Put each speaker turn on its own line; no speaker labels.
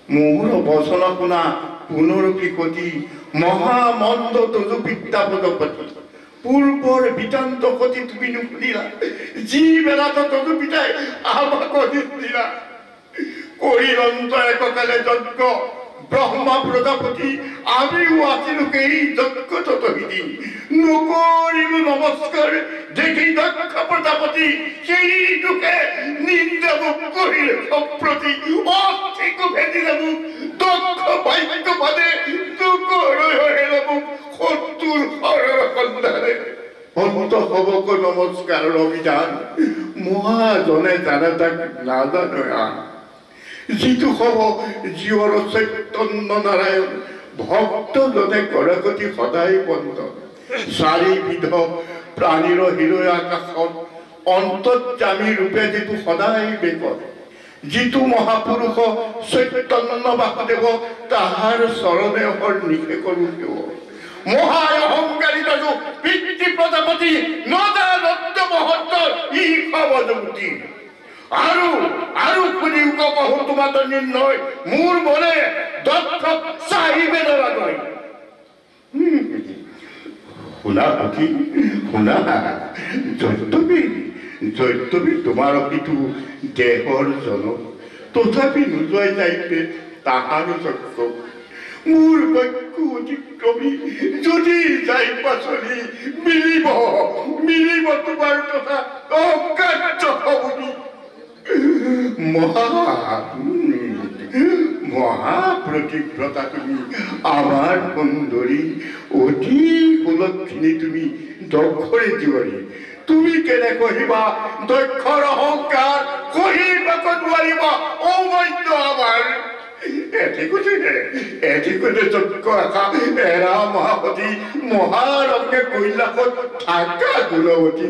মোহর বসনা শুনা পুনরূপী কতি মহামন্দ তদু বিদ্যাপদপতি পূর্বর বিতান্ত কতি তুমি নুশুনিলা যি বেলা তো তদু পিতাই আমাক দিলা করিলন্ত এককালে যজ্ঞ ব্রহ্মা প্রজাপতি আমিও আছিলু এই যজ্ঞ ততহিদি নকরিলু নমস্কার দেখি দক্ষ প্রজাপতি সেই দুঃখে নিন্দা মুখ করিল সম্প্রতি অস্থিক ভেদিল মুখ দক্ষ বাক্য পদে দুঃখ রহিল মুখ শত্রুর হরর সন্ধানে অন্ত হবক নমস্কার অভিযান মহাজনে জানে তাক নাজানো আন যিটো হব জীৱৰ চৈতন্য নাৰায়ণ ভক্তজনে কৰকতি সদায় বন্দন চাৰিবিধ প্ৰাণীৰ হৃদয় আকাশত অন্তৰ্যামী ৰূপে যিটো সদায় বেকত যিটো মহাপুৰুষ চৈতন্য বাসুদেৱ তাহাৰ চৰণে হৰ নিশে কৰোঁ সেৱ মহায় অহংকাৰী তজু পিতৃ প্ৰজাপতি নদানন্দ মহত্তৰ ই সবজমতি আৰু আৰু খুদিও কহো তোমাৰ নিৰ্ণয় মোৰ মনে দক্ষ চাহিবে নালাগয় শুনা সখী শুনা জৈতৱী তোমাৰ অকিটো দেহৰ জন তথাপি নোযোৱাই যাইতে তাহাৰো চক্ৰ মোৰ বাক্য অতিক্ৰমী যদি যাই পাচলি মিলিব তোমাৰ কথা অকাৰ্য হবনি মহাপ্ৰতিব্ৰতা তুমি আমাৰ সুন্দৰী অতি সুলক্ষিনী তুমি দক্ষৰে জীৱনী তুমি কেনে কহিবা দক্ষৰ অহংকাৰ কহিবাক নোৱাৰিব অবৈধ আমাৰ এঠিকতে যজ্ঞ আশা এৰা মহাপতি মহাৰঙ্গে কৈলাসত থাকা গুণৱতী